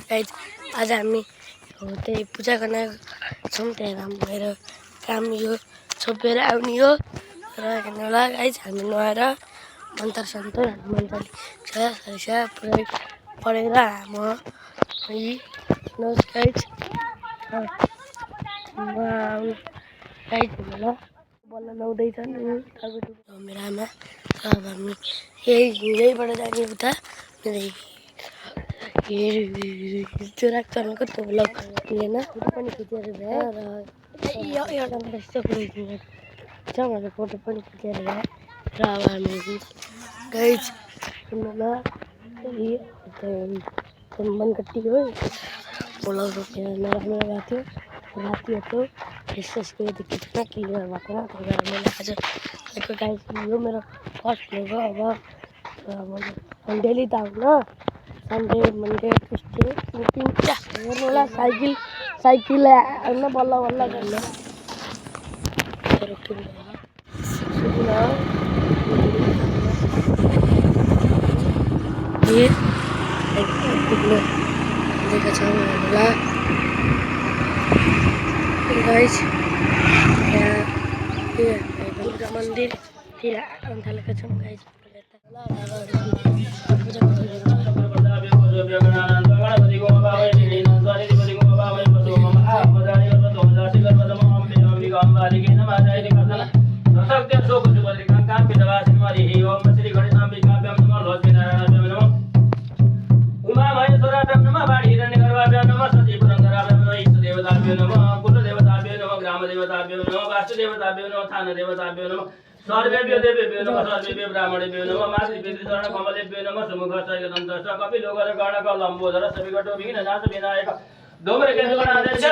Guys आज हामी त्यही पूजा गर्न छौँ। त्यहाँ मेरो काम यो छोपेर आउने हो र हेर्नु होला गाइज हामी नुहाएर मन्त्र सन्तर मन्त्र पुरै पढेर म नोस् गाइज गाइज होला बल्ल नुहाउँदैछन् मेरो आमा। अब हामी यहीँबाट जाने उता त्यो राख्छनको त्यो भ्लग लिएन पनि खिचेर भयो र एउटा यस्तो पुऱ्याइदिनु फोटो पनि खिचेर भयो र अब हामी गाइज सुन्नुमा मनकट्टी हो भोलौ रोपेर नराम्रो भएको थियो राति थियो यसको यति खिच्न क्लियर भएको त्यही भएर मैले आज गाइज यो मेरो फर्स्ट भ्लग हो। अब डेली त आउनु सन्डे मन्डे ट्युसडे तिनवटा हेर्नु होला साइकल आउनु बल्ल बल्ल गर्नु दिएका छौँ होला गाइज यहाँ मन्दिरतिर आउनु थालेका छौँ गाइज सर्वेभ्यो देवेभ्यो नमः सर्वेभ्यो ब्राह्मणेभ्यो नमः मातृपितृचरण कमलेभ्यो नमः सुमुखसहितदन्तश्च कपिलोकर गणक लम्बोदर सविकटो विघ्ननाश विनायक धूम्रकेतुगणाधीश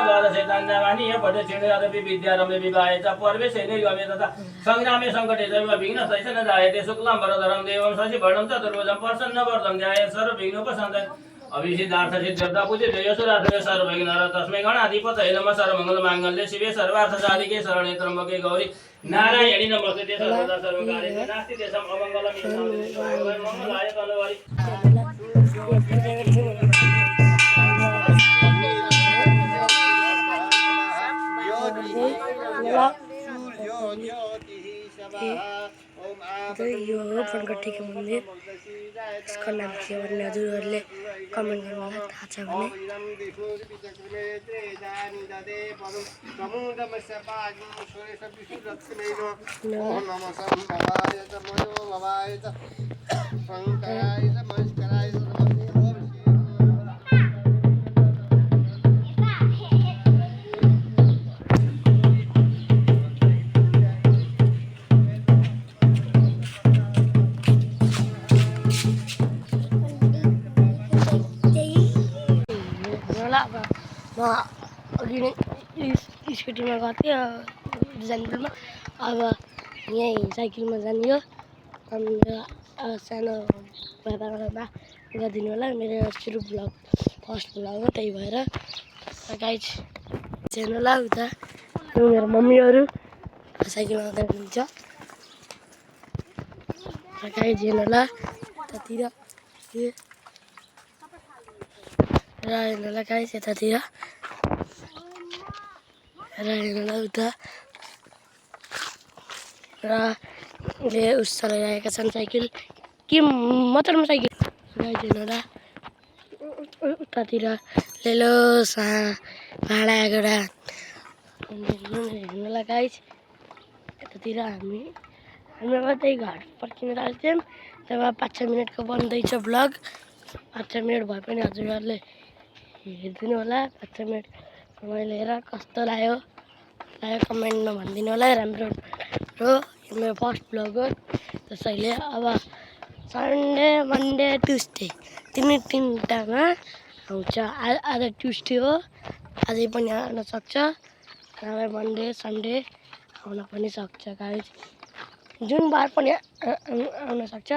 द्वादशैतान्यवाणी पठ्यक्षेणे विद्यारम्भे विवाहे च पर्वेशे निर्गमे तथा संग्रामे सङ्कटे चैव विघ्नसैषन जायते शुक्लाम्बरधरं देवं शशिवर्णं चतुर्भुजं प्रसन्नवरदं ध्यायेत् सर्वविघ्नोपशान्तये अभिषिद्धार्थ सिद्ध्यर्थ पूजिते यशोराधने सर्वविघ्नहर तस्मै गणाधिपतये नमः सर्वमङ्गलमाङ्गल्ये शिवे सर्वार्थसाधिके शरणे त्र्यम्बके गौरी नारायणी नमस्ते सर्वदा सर्वकार्येषु नास्ति तेषाम् अमङ्गलम् मङ्गलाय तनवारि यो हो फनकट्टीको मन्दिर यसको नाम के हो भन्ने हजुरहरूले कमेन्ट गर्नु होला थाहा छ भने म अघि नै स्कुटीमा गएको थिएँ डिजाइनपुरमा अब यहीँ साइकलमा जाने हो अनि सानो बाबा गरिदिनु होला मेरो सुरु भ्लग फर्स्ट भ्लग हो त्यही भएर गाइज हेर्नु होला उता मेरो मम्मीहरू साइकलमा गर्नुहुन्छ र गाइज हेर्नु होला यतातिर र हेर्नु होला गाइज यतातिर र हेर्नु होला उता र उस चलाइरहेका छन् साइकल के मात्रमा साइकल गाइज हेर्नु होला उतातिर लेलो भाडा एउटा हेर्नु होला गाइज यतातिर हाम्रो मात्रै घर पर्खिन राख्थ्यौँ तब 5-6 मिनटको बन्दैछ भ्लग 5-6 मिनट भए पनि हजुरहरूले हेरिदिनु होला 5-6 मिनट मैले हेर कस्तो लाग्यो कमेन्टमा भनिदिनु होला राम्रो हो यो मेरो फर्स्ट भ्लग हो त्यसैले अब सन्डे मन्डे ट्युसडे तिनवटामा आउँछ आज ट्युसडे हो अझै पनि आउन सक्छ नभए मन्डे सन्डे आउन पनि सक्छ गाइज जुन बार पनि आउन सक्छ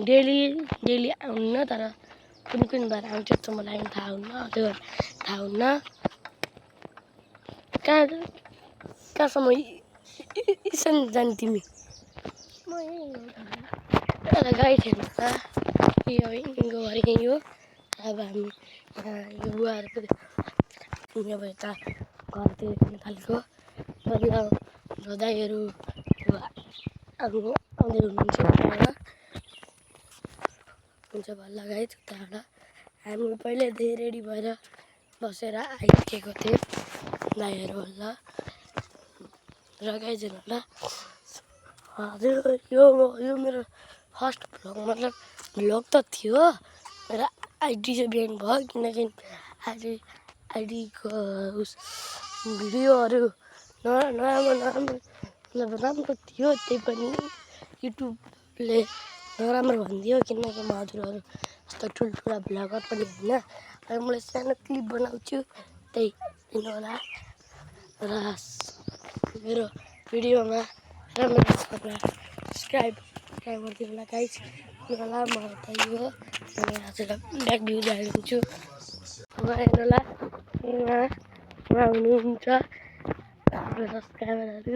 डेली आउन्न तर कुन बार आउँछ त मलाई थाहा हुन्न त्यो थाहा हुन्न कहाँसम्म इसन जाने तिमी गाई थिएन त यिनको घर यहीँ हो अब हामी यो बुवाहरू पनि अब यता घरतिर थालेको दाइहरू अब आउँदै हुनुहुन्छ उताबाट हुन्छ भल्ला गाइज उताबाट हामी पहिल्यै रेडी भएर बसेर आइसकेको थियौँ दाइहरू होला र गाइजहरू होला हजुर यो मेरो फर्स्ट भ्लग मतलब भ्लग त थियो र आइडी चाहिँ ब्यान भयो किनकि आइडीको उस भिडियोहरू नराम्रो मतलब राम्रो थियो त्यही पनि युट्युबले नराम्रो भनिदियो किनकि म हजुरहरू जस्तो ठुल्ठुला भ्लगर पनि होइन र मैले सानो क्लिप बनाउँछु त्यही दिनु होला र मेरो भिडियोमा राम्रो सब्सक्राइब गरिदिनु होला गाइज होला म त यो हजुरलाई ब्याक भ्यू देखाइदिन्छु हेर्नु होला उहाँ हुनुहुन्छ हाम्रो सब्सक्राइबरहरू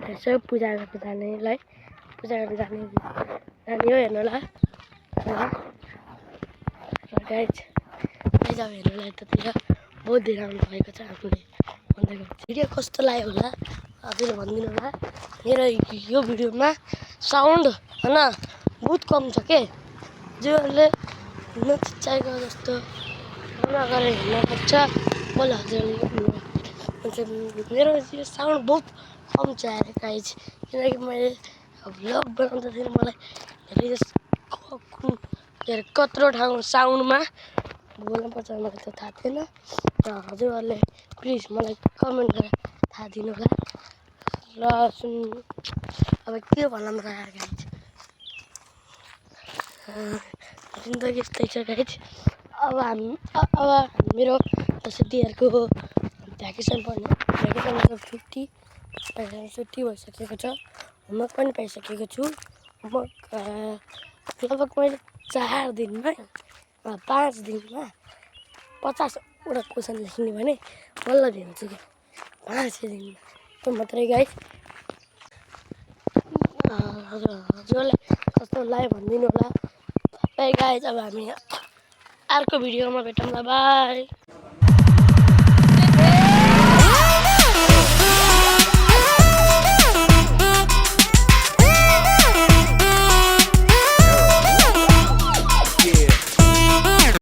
यसो पूजा गर्न जानेलाई पूजा गर्न जाने हो हेर्नु होला र गाइज अब हेर्नु होला यतातिर बहुत धेरै आउनु भएको छ आफूले भन्दै भिडियो कस्तो लाग्यो होला हजुरले भनिदिनु होला मेरो यो भिडियोमा साउन्ड होइन बहुत कम छ के हजुरहरूले नचाहेको जस्तो नगरेर हेर्नुपर्छ मैले हजुरहरूले मतलब मेरो यो साउन्ड बहुत कम छ यार गाइज किनकि मैले भ्लग बनाउँदाखेरि मलाई धेरै जस्तो कत्रो ठाउँ साउन्डमा बोल्नुपर्छ मलाई त थाहा थिएन र हजुरहरूले प्लिज मलाई कमेन्ट गरेर थाहा दिनु होला र अब के भन्नु यार गाइज जिन्दगी यस्तै छ गाइज अब मेरो दसैँ तिहारको भ्याकेसन मतलब छुट्टी भइसकेको छ होमवर्क पनि पाइसकेको छु होमवर्क लगभग मैले 4 दिनमा 5 दिनमा 50वटा क्वेसन लेख्ने भने बल्ल दिन्छु कि 5 दिनमा त्यो मात्रै गाइज हजुरलाई कस्तो लाग्यो भनिदिनु होला बाई गाइज अब हामी अर्को भिडियोमा भेटौँला बाई।